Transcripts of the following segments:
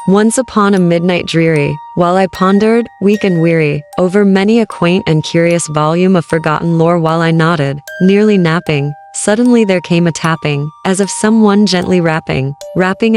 Once upon a midnight dreary, while I pondered, weak and weary, over many a quaint and curious volume of forgotten lore while I nodded, nearly napping, suddenly there came a tapping, as of someone gently rapping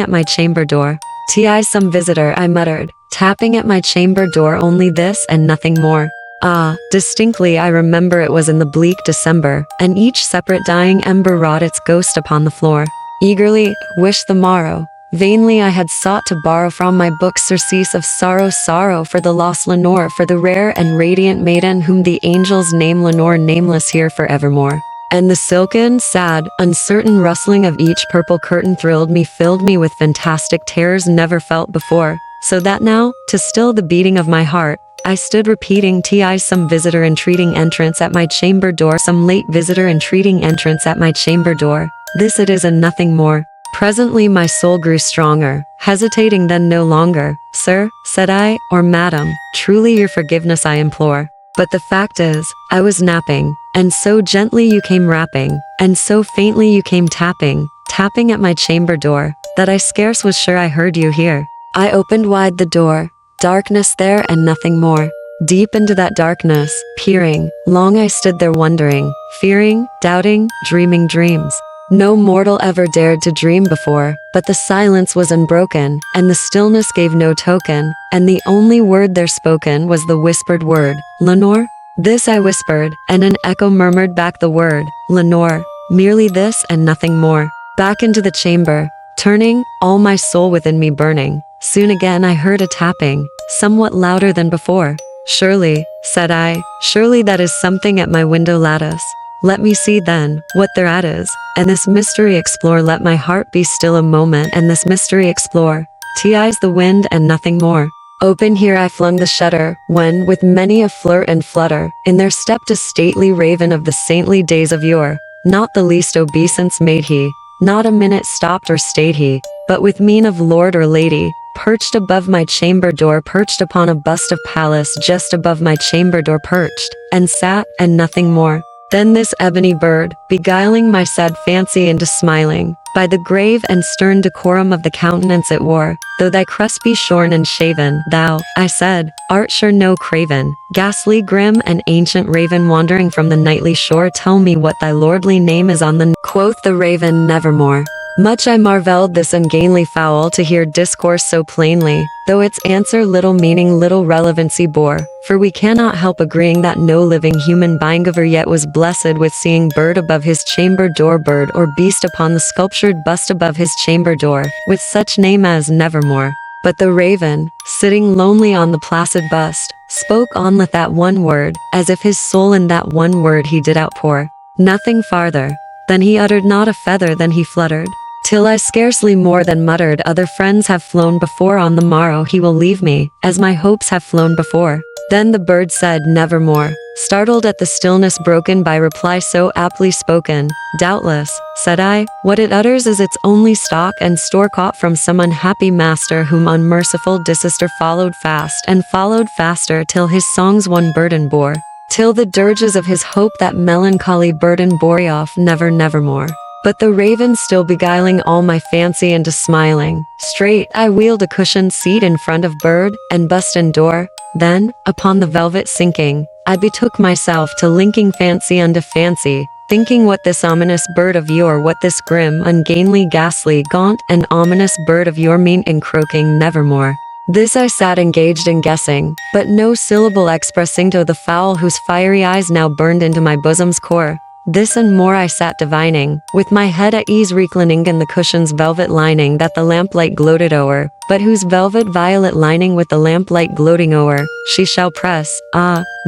at my chamber door. "'Tis some visitor," I muttered, "tapping at my chamber door, only this and nothing more." Ah, distinctly I remember it was in the bleak December, and each separate dying ember wrought its ghost upon the floor. Eagerly, wished the morrow. Vainly I had sought to borrow from my book surcease of sorrow, sorrow for the lost Lenore, for the rare and radiant maiden whom the angels name Lenore, nameless here forevermore. And the silken, sad, uncertain rustling of each purple curtain thrilled me, filled me with fantastic terrors never felt before, so that now, to still the beating of my heart, I stood repeating, "'Tis some visitor entreating entrance at my chamber door, some late visitor entreating entrance at my chamber door. This it is and nothing more." Presently my soul grew stronger, hesitating then no longer. "Sir," said I, "or madam, truly your forgiveness I implore. But the fact is, I was napping, and so gently you came rapping, and so faintly you came tapping at my chamber door, that I scarce was sure I heard you here." I opened wide the door. Darkness there and nothing more. Deep into that darkness, peering, long I stood there wondering, fearing, doubting, dreaming dreams no mortal ever dared to dream before. But the silence was unbroken, and the stillness gave no token, and the only word there spoken was the whispered word, "Lenore?" This I whispered, and an echo murmured back the word, "Lenore." Merely this and nothing more. Back into the chamber, turning, all my soul within me burning. Soon again I heard a tapping, somewhat louder than before. "Surely," said I, "surely that is something at my window lattice. Let me see then, what thereat is, and this mystery explore. Let my heart be still a moment and this mystery explore. 'Tis the wind and nothing more." Open here I flung the shutter, when, with many a flirt and flutter, in there stepped a stately raven of the saintly days of yore. Not the least obeisance made he, not a minute stopped or stayed he, but with mien of lord or lady, perched above my chamber door, perched upon a bust of Pallas just above my chamber door perched, and sat, and nothing more. Then this ebony bird, beguiling my sad fancy into smiling, by the grave and stern decorum of the countenance it wore, "Though thy crest be shorn and shaven, thou," I said, "art sure no craven, ghastly, grim, and ancient raven wandering from the nightly shore. Tell me what thy lordly name is on the." Quoth the raven, "Nevermore." Much I marvelled this ungainly fowl to hear discourse so plainly, though its answer little meaning, little relevancy bore, for we cannot help agreeing that no living human being ever yet was blessed with seeing bird above his chamber door, bird or beast upon the sculptured bust above his chamber door, with such name as Nevermore. But the raven, sitting lonely on the placid bust, spoke on with that one word, as if his soul in that one word he did outpour. Nothing farther. Then he uttered not a feather, then he fluttered, till I scarcely more than muttered, "Other friends have flown before, on the morrow he will leave me, as my hopes have flown before." Then the bird said, "Nevermore," startled at the stillness broken by reply so aptly spoken. "Doubtless," said I, "what it utters is its only stock and store caught from some unhappy master whom unmerciful disister followed fast and followed faster till his songs one burden bore, till the dirges of his hope that melancholy burden bore off nevermore." But the raven still beguiling all my fancy into smiling, straight I wheeled a cushioned seat in front of bird, and bust and door. Then, upon the velvet sinking, I betook myself to linking fancy unto fancy, thinking what this ominous bird of yore, what this grim, ungainly, ghastly, gaunt, and ominous bird of yore meant in croaking "Nevermore." This I sat engaged in guessing, but no syllable expressing to the fowl whose fiery eyes now burned into my bosom's core. This and more I sat divining, with my head at ease reclining in the cushion's velvet lining that the lamplight gloated o'er, but whose velvet violet lining with the lamplight gloating o'er, she shall press,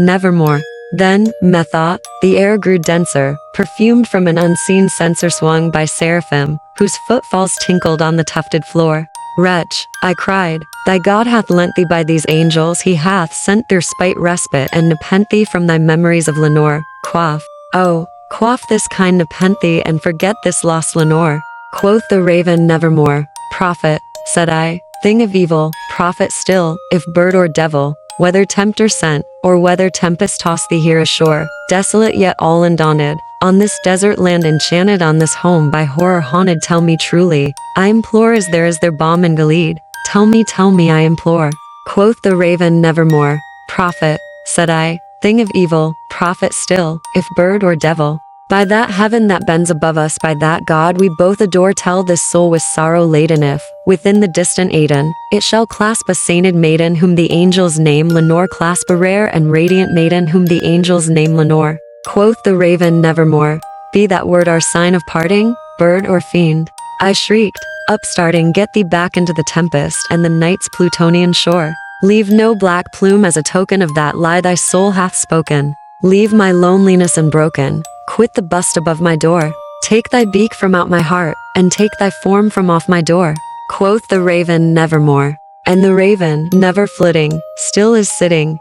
nevermore. Then, methought, the air grew denser, perfumed from an unseen censer swung by seraphim, whose footfalls tinkled on the tufted floor. "Wretch," I cried, "thy God hath lent thee by these angels, he hath sent their spite respite and nepent thee from thy memories of Lenore. Quaff, oh, quaff this kind nepent thee and forget this lost Lenore." Quoth the raven, "Nevermore." "Prophet," said I, "thing of evil, prophet still, if bird or devil, whether tempter sent, or whether tempest tossed thee here ashore, desolate yet all undaunted, on this desert land enchanted, on this home by horror haunted, tell me truly, I implore, is there balm in Gilead? Tell me, I implore. Quoth the raven, nevermore. Prophet, said I, thing of evil, prophet still, if bird or devil. By that heaven that bends above us, by that God we both adore, tell this soul with sorrow laden if, within the distant Aidenn, it shall clasp a sainted maiden whom the angels name Lenore, clasp a rare and radiant maiden whom the angels name Lenore. Quoth the raven, nevermore. Be that word our sign of parting, bird or fiend? I shrieked, upstarting, get thee back into the tempest and the night's Plutonian shore. Leave no black plume as a token of that lie thy soul hath spoken. Leave my loneliness unbroken. Quit the bust above my door. Take thy beak from out my heart, and take thy form from off my door. Quoth the raven, nevermore. And the raven, never flitting, still is sitting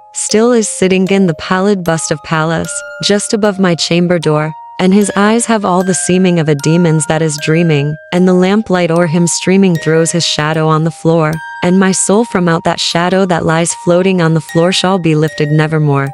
in the pallid bust of Pallas, just above my chamber door. And his eyes have all the seeming of a demon's that is dreaming, and the lamplight o'er him streaming throws his shadow on the floor, and my soul from out that shadow that lies floating on the floor shall be lifted nevermore.